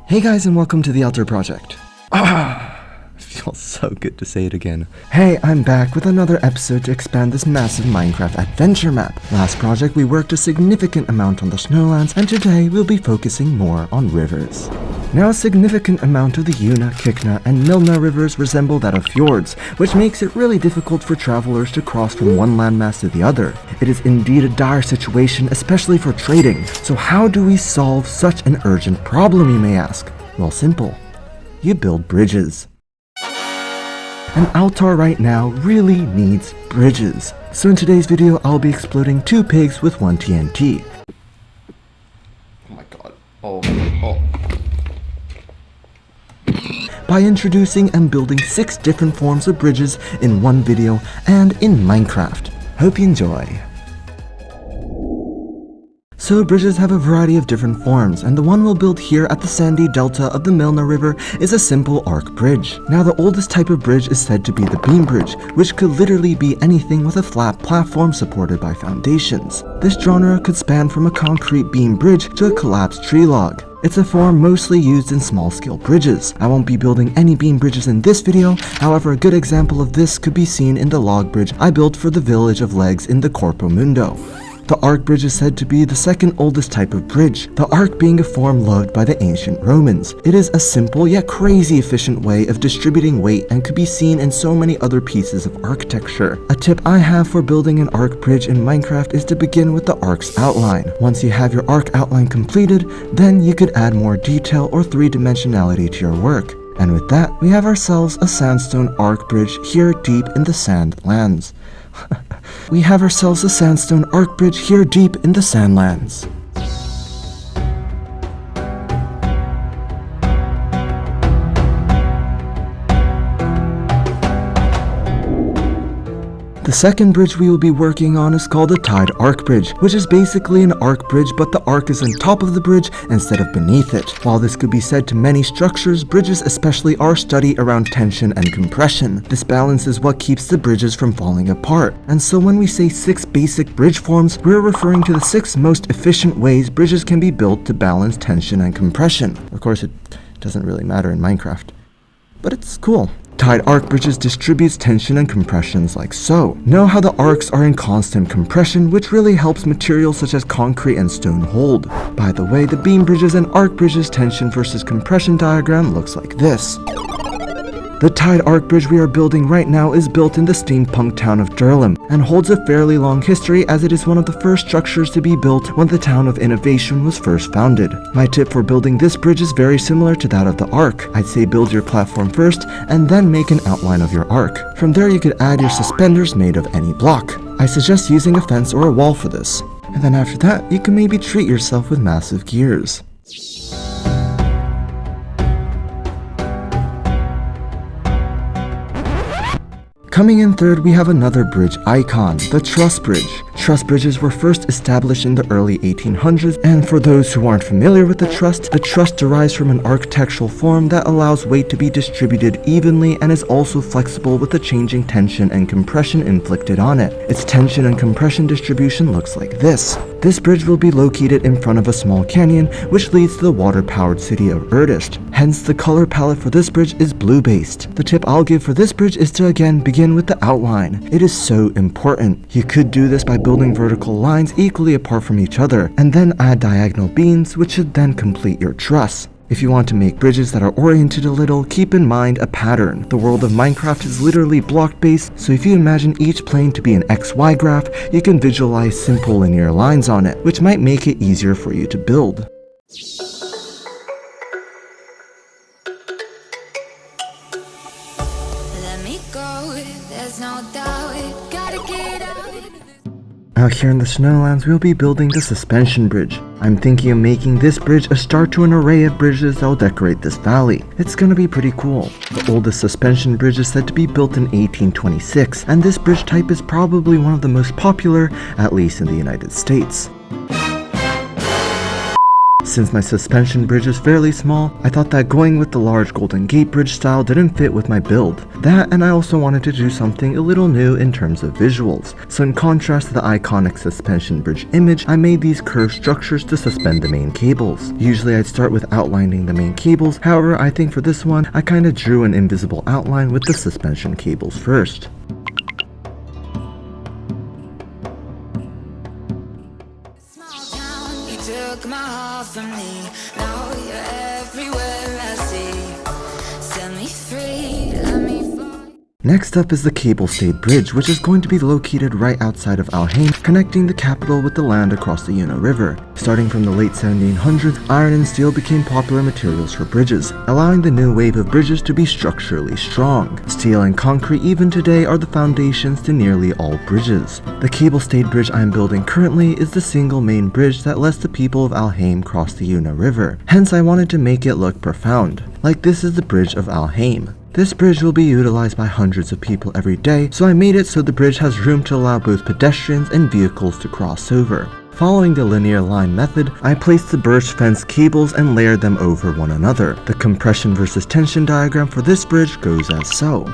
Hey guys, and welcome to the Altar Project. Feels so good to say it again. Hey, I'm back with another episode to expand this massive Minecraft adventure map. Last project we worked a significant amount on the snowlands, and today we'll be focusing more on rivers. Now a significant amount of the Una, Kikna, and Milna rivers resemble that of fjords, which makes it really difficult for travelers to cross from one landmass to the other. It is indeed a dire situation, especially for trading. So how do we solve such an urgent problem, you may ask? Well, simple. You build bridges. An altar right now really needs bridges. So in today's video, I'll be exploding 2 pigs with 1 TNT. Oh my god. Oh. By introducing and building 6 different forms of bridges in one video and in Minecraft. Hope you enjoy. So bridges have a variety of different forms, and the one we'll build here at the sandy delta of the Milna River is a simple arc bridge. Now the oldest type of bridge is said to be the beam bridge, which could literally be anything with a flat platform supported by foundations. This genre could span from a concrete beam bridge to a collapsed tree log. It's a form mostly used in small-scale bridges. I won't be building any beam bridges in this video, however a good example of this could be seen in the log bridge I built for the village of Legs in the Corpo Mundo. The arc bridge is said to be the second oldest type of bridge, the arc being a form loved by the ancient Romans. It is a simple yet crazy efficient way of distributing weight and could be seen in so many other pieces of architecture. A tip I have for building an arc bridge in Minecraft is to begin with the arc's outline. Once you have your arc outline completed, then you could add more detail or 3-dimensionality to your work. And with that, we have ourselves a sandstone arc bridge here deep in the sandlands. We have ourselves a sandstone arc bridge here deep in the sandlands. The second bridge we will be working on is called a tied arc bridge, which is basically an arc bridge, but the arc is on top of the bridge instead of beneath it. While this could be said to many structures, bridges especially are studied around tension and compression. This balance is what keeps the bridges from falling apart. And so when we say 6 basic bridge forms, we're referring to the 6 most efficient ways bridges can be built to balance tension and compression. Of course, it doesn't really matter in Minecraft, but it's cool. Tied arc bridges distributes tension and compressions like so. Know how the arcs are in constant compression, which really helps materials such as concrete and stone hold. By the way, the beam bridges and arc bridges tension versus compression diagram looks like this. The tied arc bridge we are building right now is built in the steampunk town of Durham and holds a fairly long history, as it is one of the first structures to be built when the town of innovation was first founded. My tip for building this bridge is very similar to that of the arc. I'd say build your platform first and then make an outline of your arc. From there you could add your suspenders made of any block. I suggest using a fence or a wall for this. And then after that, you can maybe treat yourself with massive gears. Coming in third, we have another bridge icon, the Truss Bridge. Truss bridges were first established in the early 1800s, and for those who aren't familiar with the truss derives from an architectural form that allows weight to be distributed evenly and is also flexible with the changing tension and compression inflicted on it. Its tension and compression distribution looks like this. This bridge will be located in front of a small canyon, which leads to the water-powered city of Erdest. Hence, the color palette for this bridge is blue-based. The tip I'll give for this bridge is to again begin with the outline. It is so important. You could do this by building vertical lines equally apart from each other, and then add diagonal beams, which should then complete your truss. If you want to make bridges that are oriented a little, keep in mind a pattern. The world of Minecraft is literally block-based, so if you imagine each plane to be an XY graph, you can visualize simple linear lines on it, which might make it easier for you to build. Out here in the snowlands, we'll be building the suspension bridge. I'm thinking of making this bridge a start to an array of bridges that will decorate this valley. It's gonna be pretty cool. The oldest suspension bridge is said to be built in 1826, and this bridge type is probably one of the most popular, at least in the United States. since my suspension bridge is fairly small, I thought that going with the large Golden Gate Bridge style didn't fit with my build. That, and I also wanted to do something a little new in terms of visuals. So in contrast to the iconic suspension bridge image, I made these curved structures to suspend the main cables. Usually I'd start with outlining the main cables, however I think for this one, I kinda drew an invisible outline with the suspension cables first. Took my heart from me, now you're everywhere I see. Set me free, let me fly. Next up is the cable-stayed bridge, which is going to be located right outside of Alhain, connecting the capital with the land across the Una River. Starting from the late 1700s, iron and steel became popular materials for bridges, allowing the new wave of bridges to be structurally strong. Steel and concrete even today are the foundations to nearly all bridges. The cable-stayed bridge I am building currently is the single main bridge that lets the people of Alhain cross the Una River. Hence I wanted to make it look profound, like this is the bridge of Alhain. This bridge will be utilized by hundreds of people every day, so I made it so the bridge has room to allow both pedestrians and vehicles to cross over. Following the linear line method, I placed the birch fence cables and layered them over one another. The compression versus tension diagram for this bridge goes as so.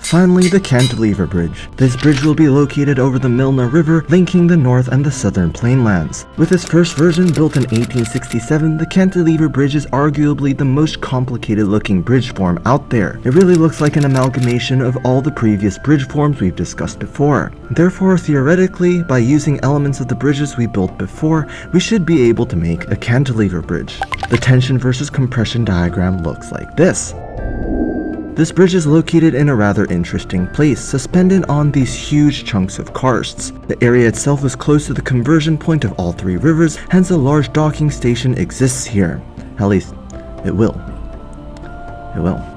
Finally, the cantilever bridge. This bridge will be located over the Milna River, linking the north and the southern plainlands. With its first version built in 1867, the cantilever bridge is arguably the most complicated looking bridge form out there. It really looks like an amalgamation of all the previous bridge forms we've discussed before. Therefore, theoretically, by using elements of the bridges we built before, we should be able to make a cantilever bridge. The tension versus compression diagram looks like this. This bridge is located in a rather interesting place, suspended on these huge chunks of karsts. The area itself is close to the conversion point of all three rivers, hence a large docking station exists here. At least, it will.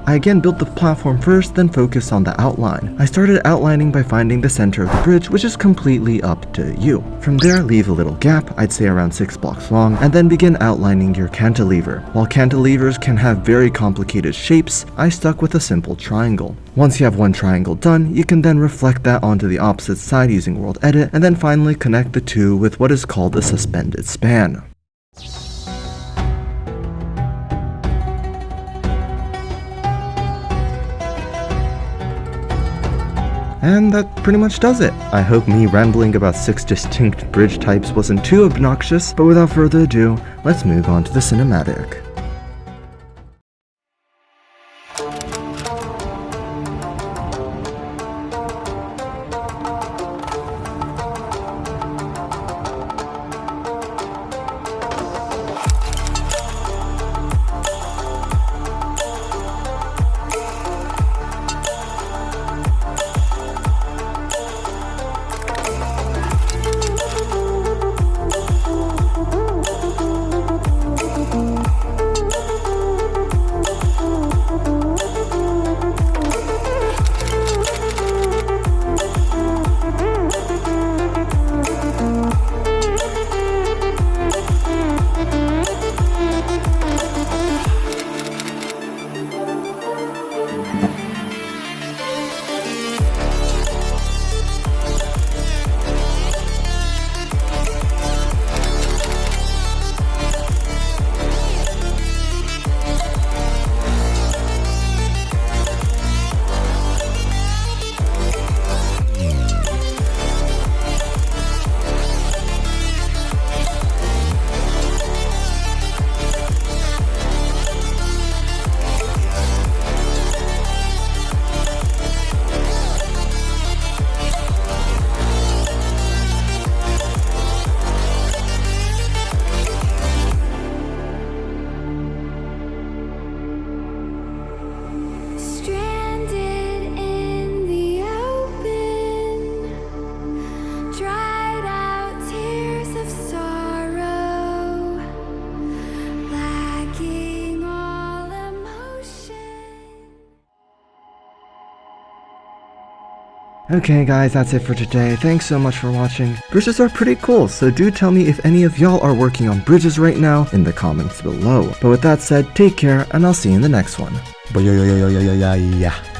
I again built the platform first, then focused on the outline. I started outlining by finding the center of the bridge, which is completely up to you. From there, leave a little gap, I'd say around 6 blocks long, and then begin outlining your cantilever. While cantilevers can have very complicated shapes, I stuck with a simple triangle. Once you have one triangle done, you can then reflect that onto the opposite side using World Edit, and then finally connect the two with what is called a suspended span. And that pretty much does it. I hope me rambling about 6 distinct bridge types wasn't too obnoxious, but without further ado, let's move on to the cinematic. Okay guys, that's it for today. Thanks so much for watching. Bridges are pretty cool, so do tell me if any of y'all are working on bridges right now in the comments below. But with that said, take care, and I'll see you in the next one. Bye.